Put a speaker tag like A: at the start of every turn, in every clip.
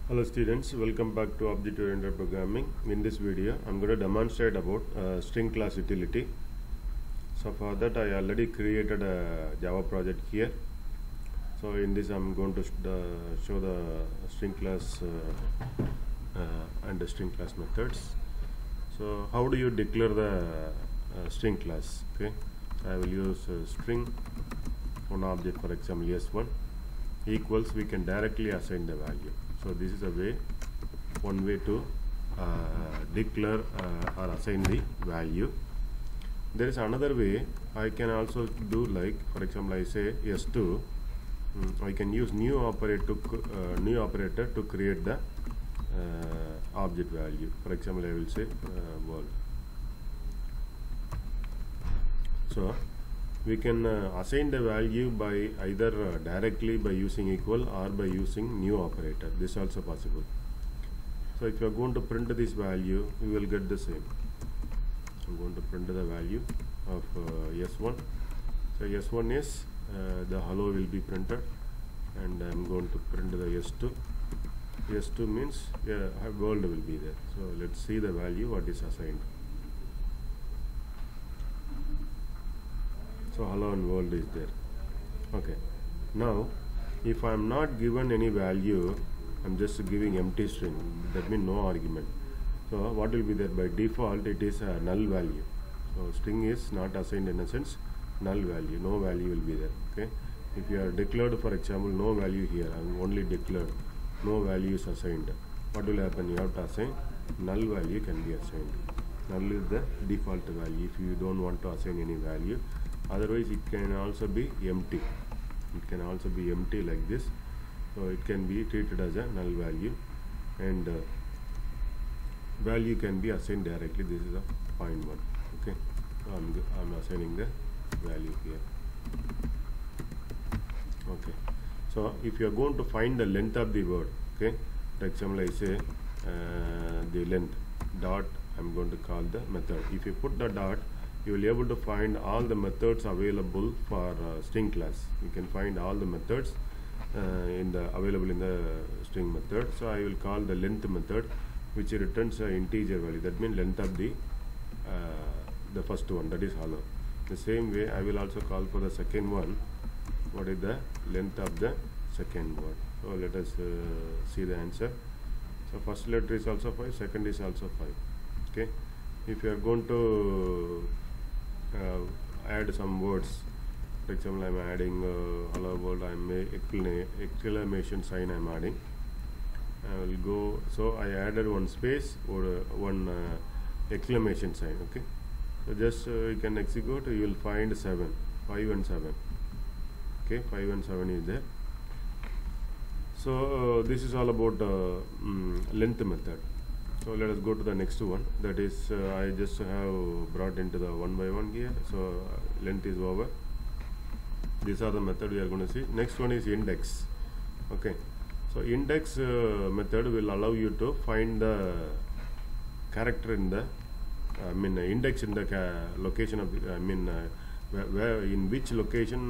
A: Hello students, welcome back to Object Oriented Programming. In this video, I'm going to demonstrate about string class utility. So for that, I already created a Java project here. So in this, I'm going to show the string class and the string class methods. So how do you declare the string class? Okay, I will use string on object, for example s1 equals, we can directly assign the value. So this is a way, one way to declare or assign the value. There is another way I can also do, like for example I say s2, I can use new operator to create the object value. For example I will say world. So we can assign the value by either directly by using equal or by using new operator. This is also possible. So if you are going to print this value, we will get the same. I'm going to print the value of s1. So s1 is the hello will be printed, and I'm going to print the s2. s2 means world will be there. So let's see the value what is assigned. So hello and world is there. Okay, now if I am not given any value, I'm just giving empty string, that means no argument. So what will be there? By default it is a null value. So string is not assigned, in a sense null value, no value will be there. Okay, if you are declared, for example, no value here, I'm only declared no value is assigned, what will happen? You have to assign null value can be assigned. Null is the default value if you don't want to assign any value. Otherwise it can also be empty. It can also be empty like this. So it can be treated as a null value, and value can be assigned directly. This is a point one. Okay, so I'm assigning the value here. Okay, so if you are going to find the length of the word, okay, for example I say the length dot, I'm going to call the method. If you put the dot, you will be able to find all the methods available for string class. You can find all the methods available in the string method. So I will call the length method, which returns an integer value. That means length of the first one, that is hello. The same way I will also call for the second one. What is the length of the second word? So let us see the answer. So first letter is also 5, second is also 5. Okay, if you are going to add some words, for example I'm adding hello world, I'm exclamation sign I'm adding. I will go, so I added one space or one exclamation sign. Okay, so just you can execute, you will find 7, 5 and 7. Okay, 5 and 7 is there. So this is all about length method. So let us go to the next one, that is I just have brought into the one by one here. So length is over. These are the method we are going to see. Next one is index. Okay, so index method will allow you to find the character in the index in the location of the, where in which location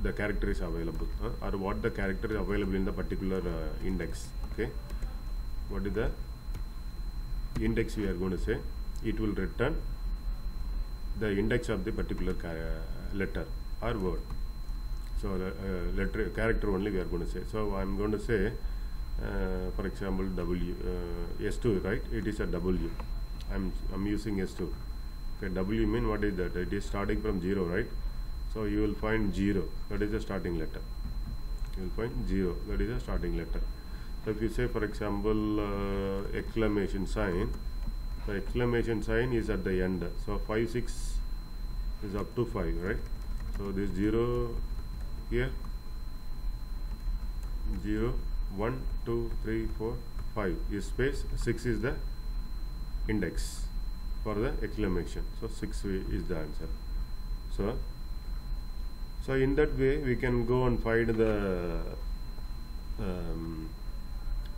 A: the character is available, or what the character is available in the particular index. Okay, what is the index we are going to say? It will return the index of the particular letter or word. So letter character only we are going to say. So I'm going to say for example W, S2, right? It is a W. I'm using S2. Okay, W mean what is that? It is starting from 0, right? So you will find 0, that is the starting letter. You will find 0, that is the starting letter. So if you say, for example, exclamation sign, the exclamation sign is at the end. So 5, 6 is up to 5, right? So this 0 here, 0, 1, 2, 3, 4, 5 is space, 6 is the index for the exclamation. So 6 is the answer. So in that way we can go and find the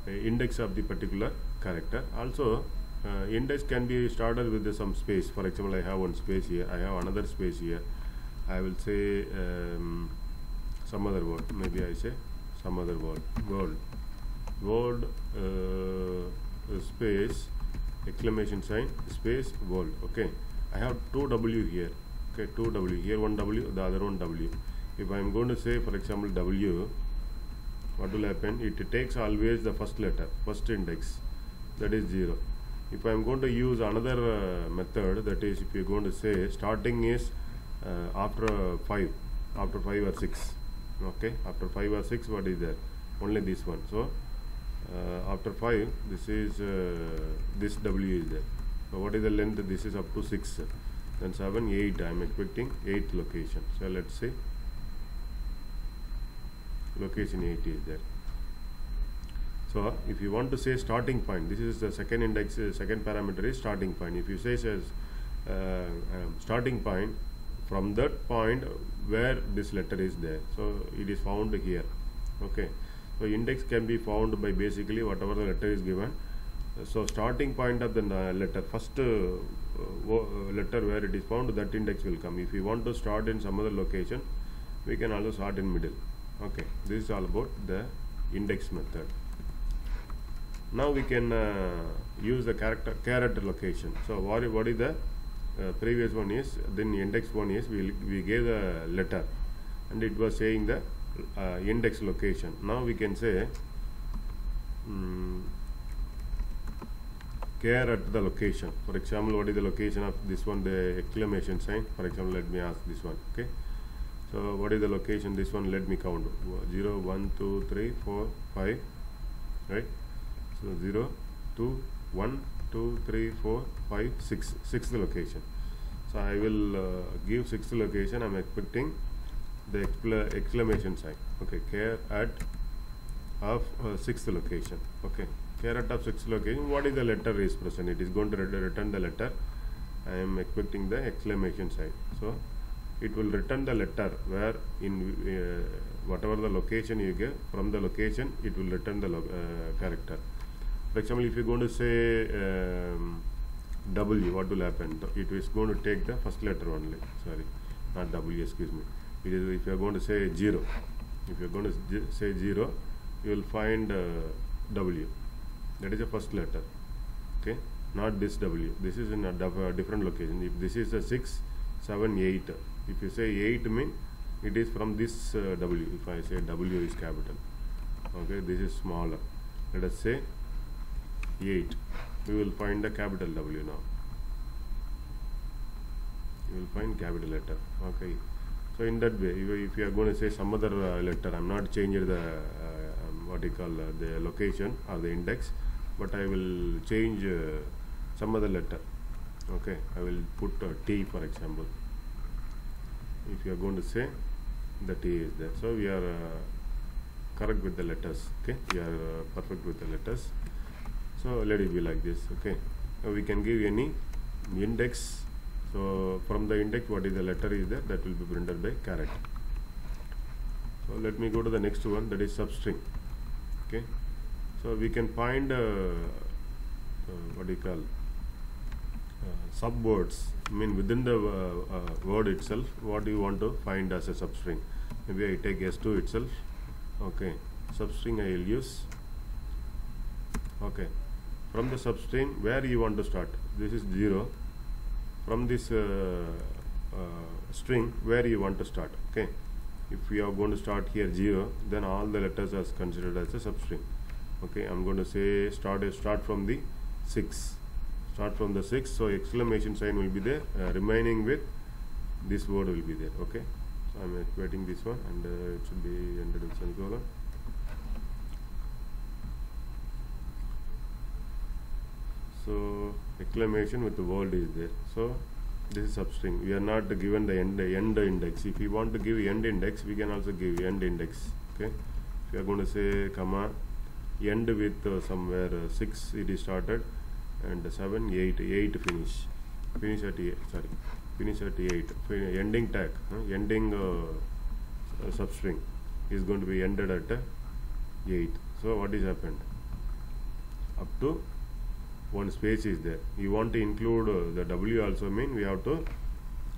A: index of the particular character. Also index can be started with some space. For example, I have one space here, I have another space here. I will say some other word, maybe I say some other word, world. world space exclamation sign space world. Okay, I have two W here. Okay, two W here, one W, the other one W. If I am going to say, for example, W, what will happen? It takes always the first letter, first index, that is 0. If I am going to use another method, that is, if you are going to say starting is after 5 or 6. Okay, after 5 or 6, what is there? Only this one. So after 5, this is this W is there. So what is the length? This is up to 6. Then 7, 8. I am expecting 8th location. So let's say location 8 is there. So if you want to say starting point, this is the second index, second parameter is starting point. If you say says starting point, from that point where this letter is there, so it is found here. Okay, so index can be found by basically whatever the letter is given. So starting point of the letter, first letter where it is found, that index will come. If you want to start in some other location, we can also start in middle. Okay, this is all about the index method. Now we can use the character location. So what is the previous one is, then index one is we gave the letter and it was saying the index location. Now we can say care at the location. For example, what is the location of this one? The exclamation sign. For example, let me ask this one. Okay, so what is the location? This one, let me count 0, 1, 2, 3, 4, 5, right? So 0, 2, 1, 2, 3, 4, 5, 6, sixth location. So I will give sixth location. I am expecting the exclamation sign. Okay, care at of sixth location. Okay, care at of sixth location. What is the letter is present? It is going to return the letter. I am expecting the exclamation sign. So it will return the letter where in whatever the location you give, from the location it will return the character. For example, if you are going to say W, what will happen? It is going to take the first letter only. Sorry, not W, excuse me. It is, if you are going to say 0, if you are going to say 0, you will find W. That is the first letter. Okay, not this W. This is in a different location. If this is a 6, 7, 8. If you say 8 mean it is from this W. If I say W is capital. Okay, this is smaller. Let us say 8. We will find the capital W now. You will find capital letter. Okay. So in that way, if you are going to say some other letter, I am not changing the what you call the location or the index, but I will change some other letter. Okay, I will put T, for example. If you are going to say the T is there, so we are correct with the letters. Okay, we are perfect with the letters. So let it be like this. Okay, now we can give any index. So from the index, what is the letter is there, that will be printed by character. So let me go to the next one, that is substring. Okay, so we can find what do you call subwords. I mean within the word itself, what do you want to find as a substring? Maybe I take S2 itself. Okay, substring I will use. Okay, from the substring, where you want to start? This is 0. From this string, where you want to start? Okay, if we are going to start here 0, then all the letters are considered as a substring. Okay, I'm going to say start from the 6. Start from the 6. So exclamation sign will be there. Remaining with this word will be there. Okay, so I'm equating this one, and it should be ended with semicolon. So exclamation with the word is there. So this is substring. We are not given the end index. If we want to give end index, we can also give end index. Okay, if you are going to say comma end with somewhere 6 it is started, and 7, 8 finish at 8. Sorry, finish at 8. Ending tag, ending substring is going to be ended at 8. So what is happened? Up to one space is there. You want to include the W also, mean we have to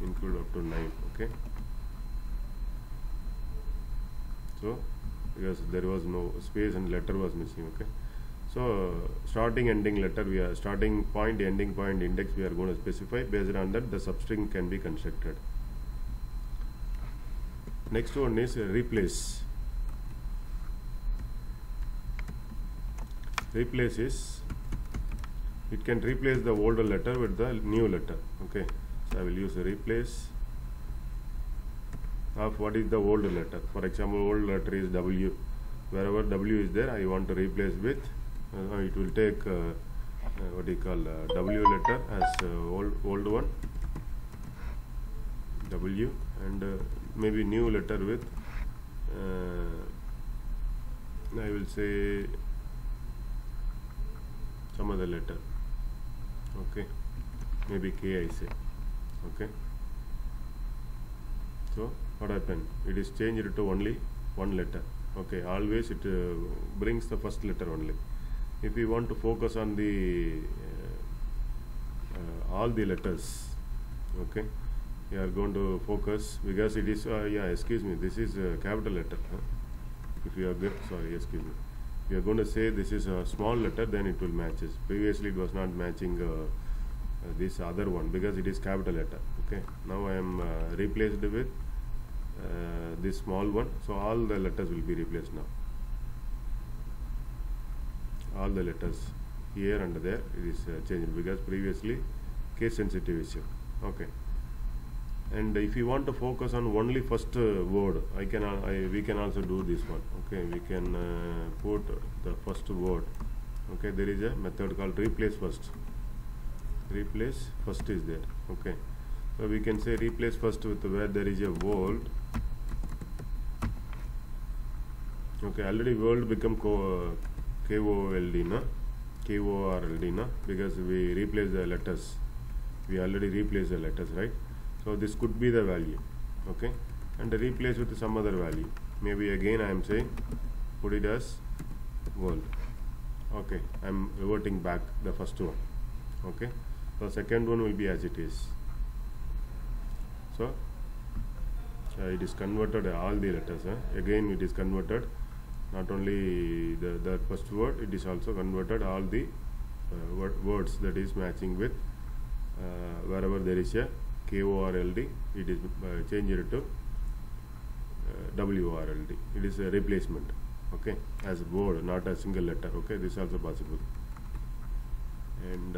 A: include up to 9. Okay, so because there was no space and letter was missing. Okay, so starting ending letter, we are starting point, ending point, index we are going to specify. Based on that, the substring can be constructed. Next one is replace. Replace is, it can replace the older letter with the new letter. Okay, so I will use a replace of what is the old letter. For example, old letter is W. Wherever W is there, I want to replace with, it will take what do you call W letter as old one, W, and maybe new letter with, I will say some other letter. Okay, maybe K I say. Okay, so what happened? It is changed to only one letter. Okay, always it brings the first letter only. If we want to focus on the all the letters, okay, we are going to focus, because it is yeah, excuse me, this is a capital letter. If you are sorry, excuse me, we are going to say this is a small letter, then it will matches. Previously it was not matching this other one because it is capital letter. Okay, now I am replaced with this small one, so all the letters will be replaced now. All the letters here and there, it is changed because previously case sensitive issue. Okay, and if you want to focus on only first word, we can also do this one. Okay, we can put the first word. Okay, there is a method called replace first. Replace first is there. Okay, so we can say replace first with where there is a word. Okay, already word become KOLD, na? KORLD, na? Because we replace the letters. We already replace the letters, right? So this could be the value. Okay, and replace with some other value. Maybe again I am saying put it as world. Okay, I am reverting back the first one. Okay, so second one will be as it is. So it is converted all the letters. Again it is converted not only the first word, it is also converted all the words that is matching with wherever there is a KORLD, it is changed to WORLD. It is a replacement. Okay, as a word, not a single letter. Okay, this is also possible. And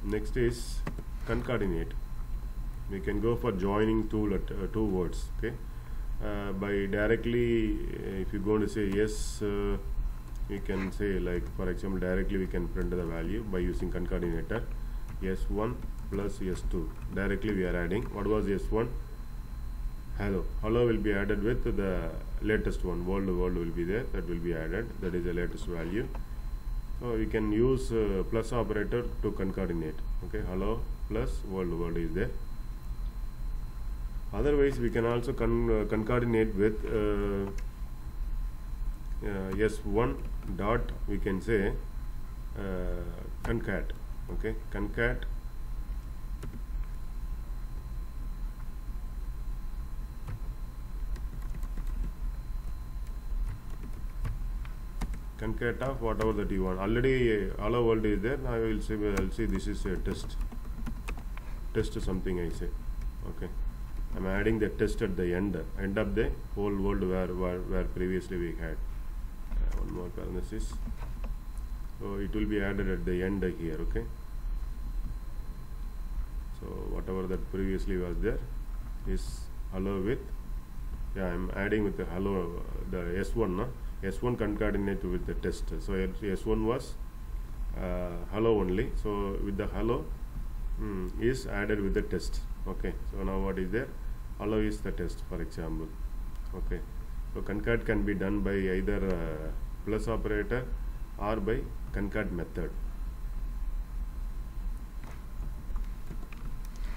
A: next is concatenate. We can go for joining two words. Okay, by directly, if you go to say yes, we can say, like for example, directly we can print the value by using concatenator. S1 plus S2. Directly we are adding. What was S1? Hello. Hello will be added with the latest one. World will be there. That will be added. That is the latest value. So we can use plus operator to concatenate. Okay. Hello plus world is there. Otherwise, we can also concatenate with S1 dot. We can say concat. Okay, concat of whatever that you want. Already hello world is there. Now I will say, I'll see this is a test something I say. Okay, I'm adding the test at the end of the whole world where previously we had one more parenthesis. So it will be added at the end here. Okay, so whatever that previously was there is hello with, yeah, I'm adding with the hello, the S1, no? S1 concatenate with the test. So S1 was hello only, so with the hello is added with the test. Okay, so now what is there? Hello is the test, for example. Okay, so concat can be done by either plus operator or by concat method.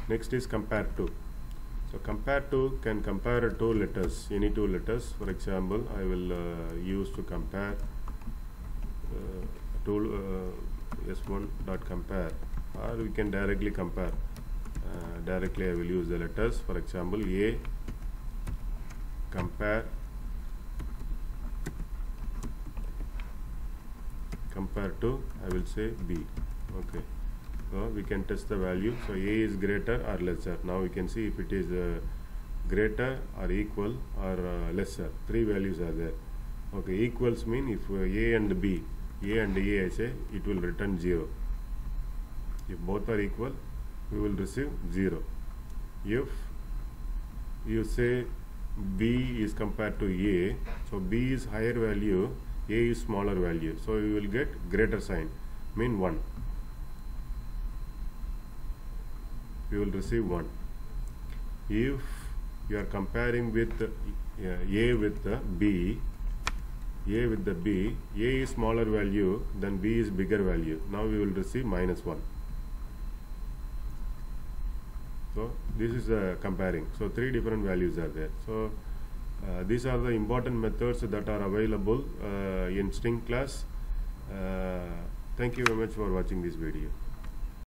A: Next is compare to. So compare to can compare two letters, any two letters. For example, I will use to compare S1 dot compare, or we can directly compare. Directly I will use the letters. For example, A compare compared to, I will say B. Okay, so we can test the value. So A is greater or lesser. Now we can see if it is greater or equal or lesser. Three values are there. Okay, equals mean if A and B, A and A I say, it will return 0. If both are equal, we will receive 0. If you say B is compared to A, so B is higher value, A is smaller value, so you will get greater sign, mean 1. You will receive 1. If you are comparing with A with the B, A with the B, A is smaller value, then B is bigger value. Now we will receive -1. So this is comparing. So three different values are there. So these are the important methods that are available in string class. Thank you very much for watching this video.